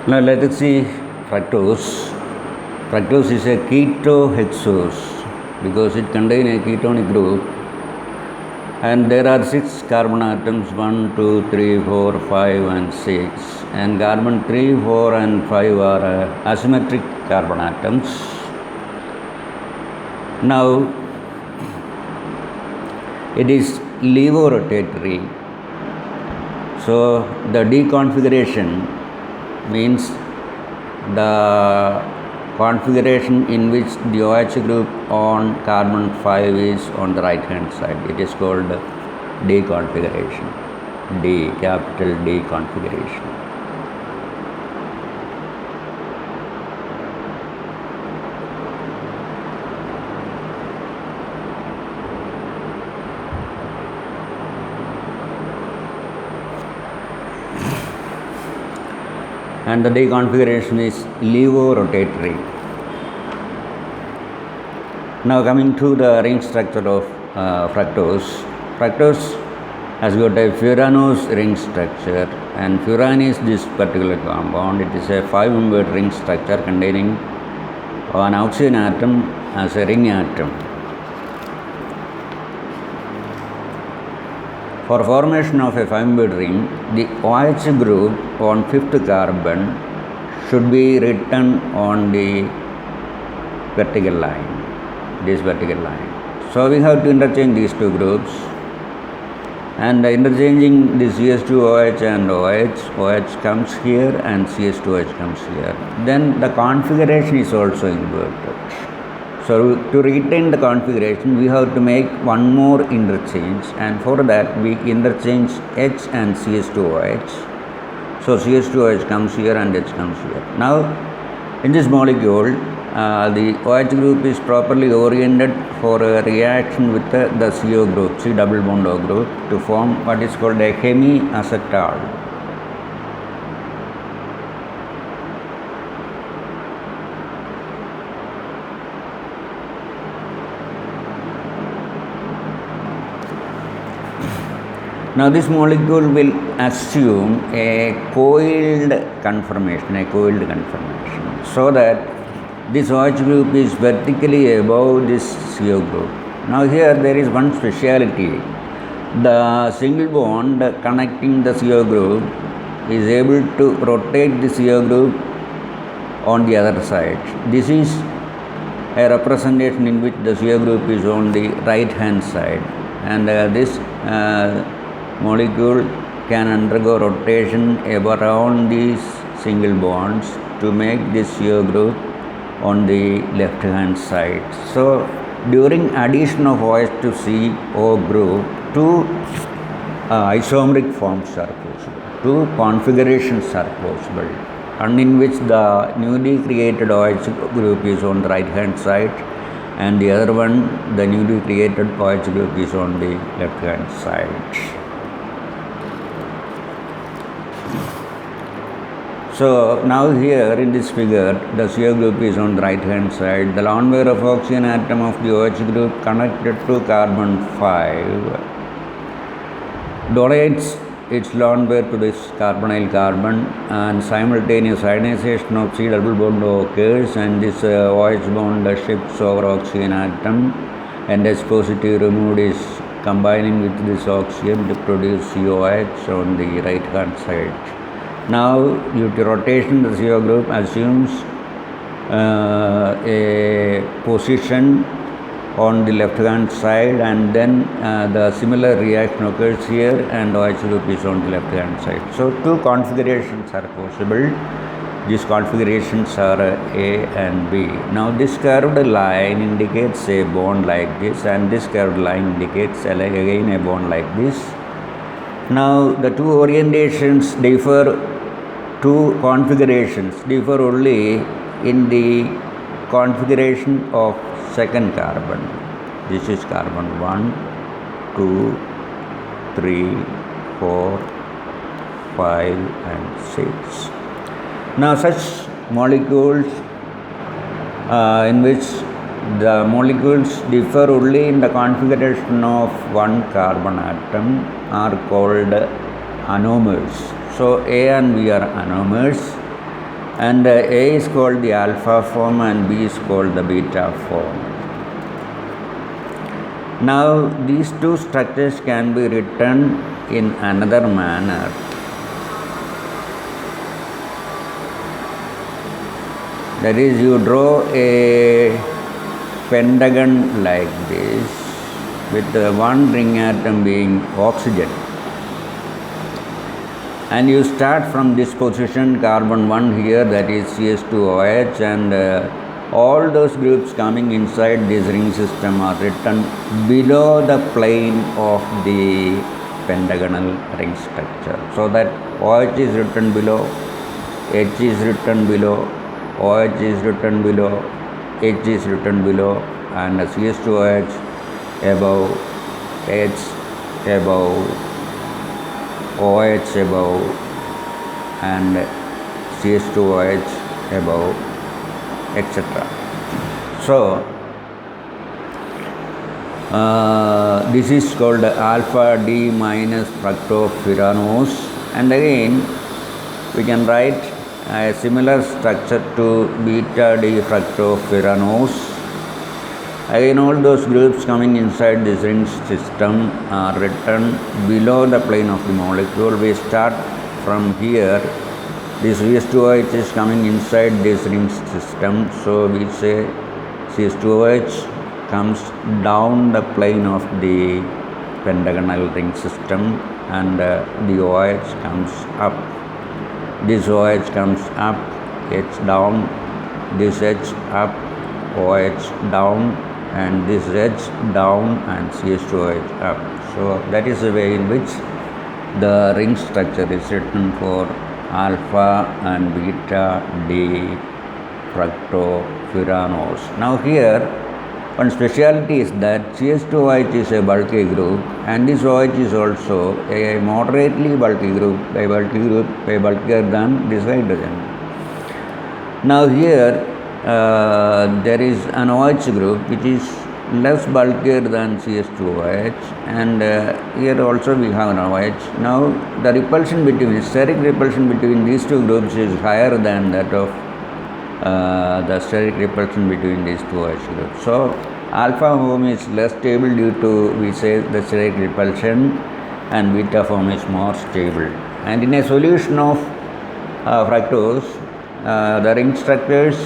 Now let us see fructose. Fructose is a ketohexose because it contains a ketonic group, and there are 6 carbon atoms 1, 2, 3, 4, 5 and 6, and carbon 3, 4 and 5 are asymmetric carbon atoms. Now it is levorotatory, so the deconfiguration means the configuration in which the OH group on carbon 5 is on the right hand side. It is called deconfiguration. D, capital D configuration. And the deconfiguration is levorotatory. Now coming to the ring structure of fructose. Fructose has got a furanose ring structure, and furan is this particular compound. It is a 5-membered ring structure containing an oxygen atom as a ring atom. For formation of a 5-membered ring, the OH group on 5th carbon should be written on the vertical line, this vertical line. So we have to interchange these two groups, and interchanging the CS2OH and OH comes here and CS2OH comes here. Then the configuration is also inverted. So to retain the configuration, we have to make one more interchange, and for that we interchange H and CS2OH. So CS2OH comes here and H comes here. Now in this molecule, the OH group is properly oriented for a reaction with the CO group, C double bond O group, to form what is called a hemiacetal. Now this molecule will assume a coiled conformation, so that this OH group is vertically above this CO group. Now here there is one speciality. The single bond connecting the CO group is able to rotate the CO group on the other side. This is a representation in which the CO group is on the right hand side, and this molecule can undergo rotation around these single bonds to make this CO group on the left hand side. So during addition of OH to CO group, two isomeric forms are possible, two configurations are possible, and in which the newly created OH group is on the right hand side, and the other one, the newly created OH group, is on the left hand side. So now here in this figure, the CO group is on the right hand side. The lone pair of oxygen atom of the OH group connected to carbon 5 donates its lone pair to this carbonyl carbon, and simultaneous ionization of C double bond occurs, and this OH bond shifts over oxygen atom, and H positive removed is combining with this oxygen to produce COH on the right hand side. Now, due to rotation, the CO group assumes a position on the left hand side, and then the similar reaction occurs here, and OH group is on the left hand side. So two configurations are possible. These configurations are A and B. Now this curved line indicates a bond like this, and this curved line indicates again a bond like this. Now the two orientations differ, two configurations differ only in the configuration of second carbon. This is carbon 1, 2, 3, 4, 5 and 6. Now such molecules in which the molecules differ only in the configuration of one carbon atom are called anomers. So A and B are anomers, and A is called the alpha form and B is called the beta form. Now these two structures can be written in another manner. That is, you draw a pentagon like this with one ring atom being oxygen, and you start from this position, carbon 1 here, that is CH2OH, and all those groups coming inside this ring system are written below the plane of the pentagonal ring structure. So that OH is written below, H is written below, OH is written below, H is written below, and CH2OH above, H above, OH above, and CH2OH above, etc. So this is called alpha D minus fructofuranose, and again we can write a similar structure to beta D fructofuranose. Again, all those groups coming inside this ring system are written below the plane of the molecule. We start from here. This CH2OH is coming inside this ring system, so we say CH2OH comes down the plane of the pentagonal ring system, and the OH comes up. This OH comes up, H down, this H up, OH down, and this H down, and CH2OH up. So that is the way in which the ring structure is written for alpha and beta D fructofuranose. Now here one speciality is that CH2OH is a bulky group, and this OH is also a moderately bulky group, a bulkier than this hydrogen. Now here there is an OH group which is less bulkier than CH2OH, and here also we have an OH. Now the repulsion between, steric repulsion between these two groups is higher than that of the steric repulsion between these two OH groups. So alpha form is less stable due to, we say, the steric repulsion, and beta form is more stable. And in a solution of fructose, the ring structures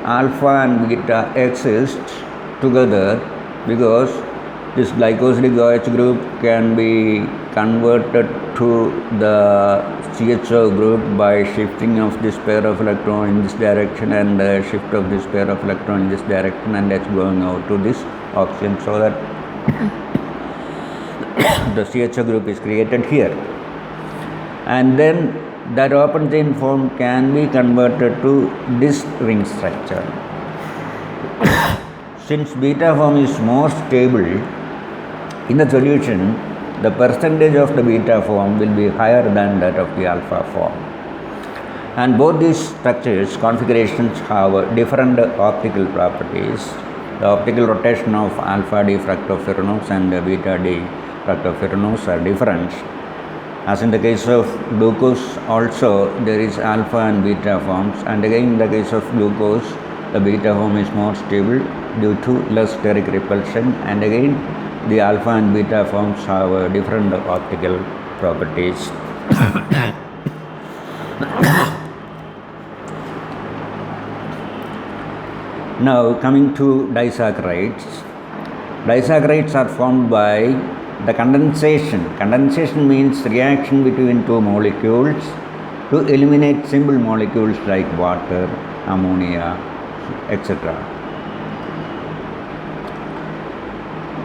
alpha and beta exist together because this glycosidic OH group can be converted to the CHO group by shifting of this pair of electron in this direction and shift of this pair of electron in this direction, and that's going out to this oxygen, so that the CHO group is created here. And then that open chain form can be converted to this ring structure. Since beta form is more stable in the solution, the percentage of the beta form will be higher than that of the alpha form. And both these structures, configurations, have different optical properties. The optical rotation of alpha D fructofuranose and beta D fructofuranose are different. As in the case of glucose also, there is alpha and beta forms, and again in the case of glucose, the beta form is more stable due to less steric repulsion, and again the alpha and beta forms have different optical properties. Now coming to disaccharides. Disaccharides are formed by the condensation. Condensation means reaction between two molecules to eliminate simple molecules like water, ammonia, etc.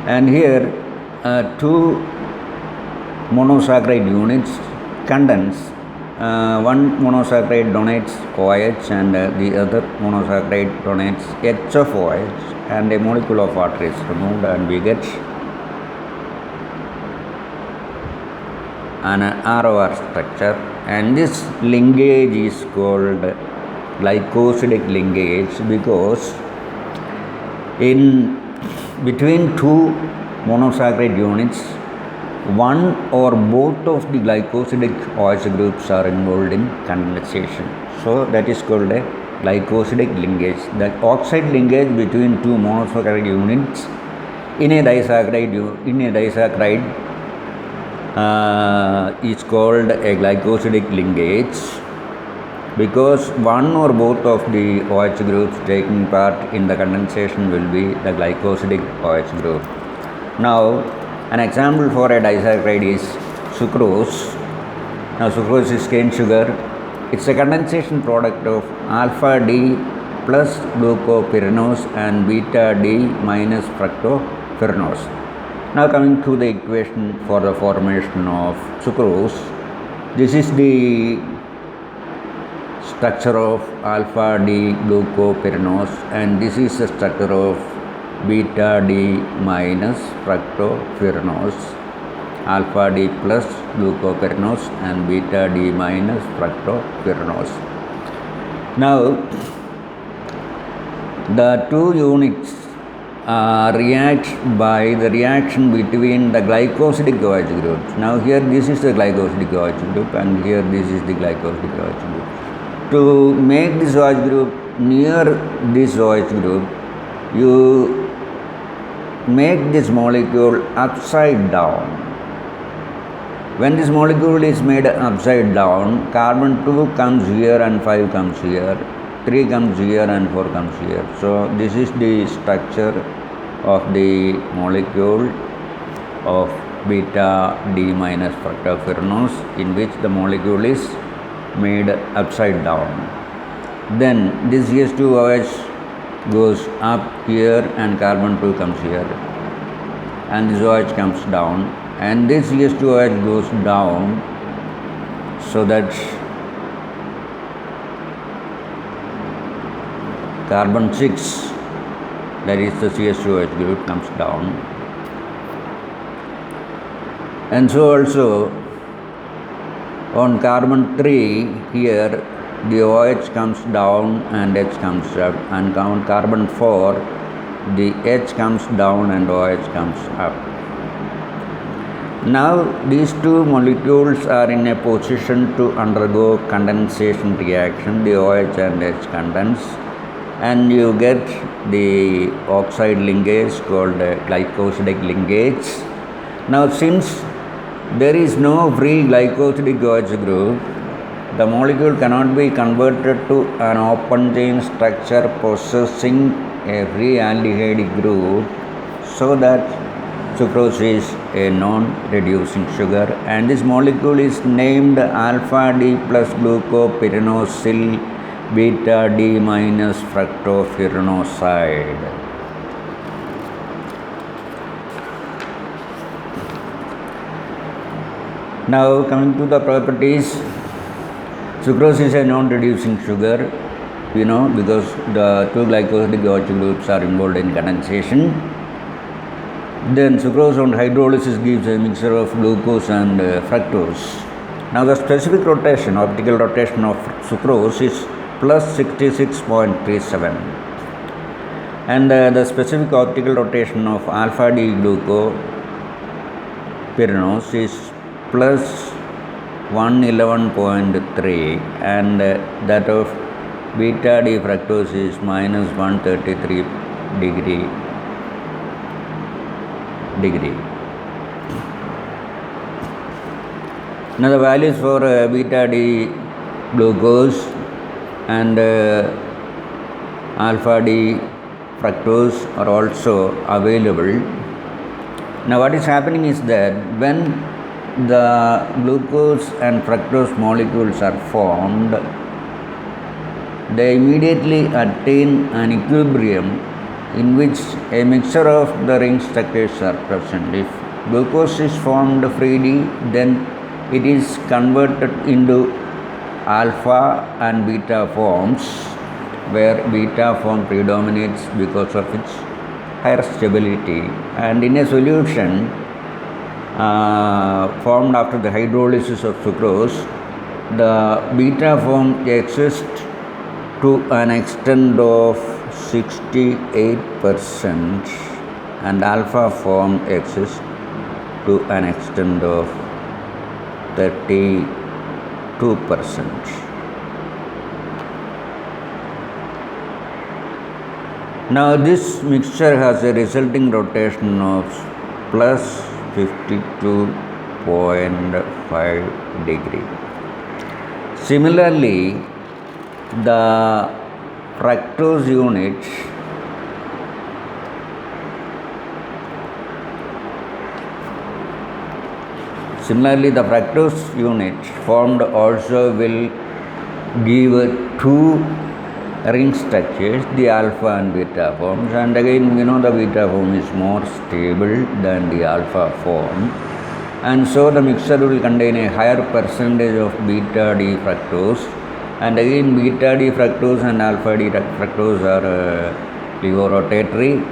And here two monosaccharide units condense. One monosaccharide donates OH and the other monosaccharide donates H of OH, and a molecule of water is removed, and we get an ROR structure, and this linkage is called glycosidic linkage because in between two monosaccharide units, one or both of the glycosidic OH groups are involved in condensation. So that is called a glycosidic linkage. The oxide linkage between two monosaccharide units in a disaccharide is called a glycosidic linkage, because one or both of the OH groups taking part in the condensation will be the glycosidic OH group. Now, an example for a disaccharide is sucrose. Now, sucrose is cane sugar. It's a condensation product of alpha D plus glucopyranose and beta D minus fructopyranose. Now, coming to the equation for the formation of sucrose, this is the structure of alpha D glucopyranose, and this is the structure of beta D minus fructopyranose, alpha D plus glucopyranose and beta D minus fructopyranose. Now, the two units react by the reaction between the glycosidic OH groups. Now, here this is the glycosidic OH group and here this is the glycosidic OH group. To make this OH group near this OH group, you make this molecule upside down. When this molecule is made upside down, carbon 2 comes here and 5 comes here, 3 comes here and 4 comes here. So this is the structure of the molecule of beta D minus fructopyranose, in which the molecule is made upside down. Then this CH2OH goes up here and carbon 2 comes here, and this OH comes down, and this CH2OH goes down, so that carbon 6, that is the CH2OH group, comes down. And so also on carbon 3 here the OH comes down and H comes up, and on carbon 4 the H comes down and OH comes up. Now these two molecules are in a position to undergo condensation reaction, the OH and H condense, and you get the oxide linkage called glycosidic linkage. Now, since there is no free glycosidic OH group, the molecule cannot be converted to an open chain structure possessing a free aldehyde group, so that sucrose is a non-reducing sugar, and this molecule is named alpha D plus glucopyranosyl beta D minus fructopyranoside. Now, coming to the properties, sucrose is a non-reducing sugar, because the two glycosidic OH groups are involved in condensation. Then sucrose on hydrolysis gives a mixture of glucose and fructose. Now, the specific rotation, optical rotation of sucrose is plus 66.37, and the specific optical rotation of alpha D glucopyranose is plus 111.3, and that of beta D fructose is minus 133 degree. Now the values for beta D glucose and alpha D fructose are also available. Now what is happening is that when the glucose and fructose molecules are formed, they immediately attain an equilibrium in which a mixture of the ring structures are present. If glucose is formed freely, then it is converted into alpha and beta forms, where beta form predominates because of its higher stability, and in a solution formed after the hydrolysis of sucrose, the beta form exists to an extent of 68%, and alpha form exists to an extent of 32%. Now this mixture has a resulting rotation of plus 52.5 degree. Similarly, the fructose unit formed also will give two ring structures, the alpha and beta forms, and again we know the beta form is more stable than the alpha form, and so the mixture will contain a higher percentage of beta D fructose, and again beta D fructose and alpha D fructose are levorotatory,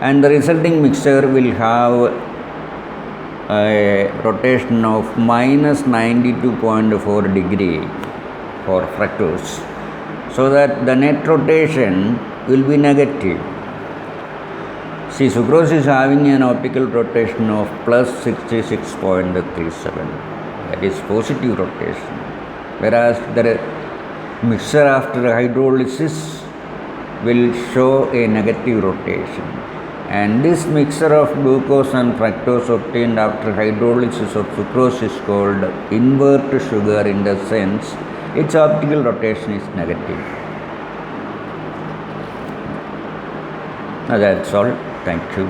and the resulting mixture will have a rotation of minus 92.4 degree for fructose, so that the net rotation will be negative. See, sucrose is having an optical rotation of plus 66.37, that is positive rotation, whereas the mixture after hydrolysis will show a negative rotation. And this mixture of glucose and fructose obtained after hydrolysis of sucrose is called invert sugar, in the sense its optical rotation is negative. Now that's all. Thank you.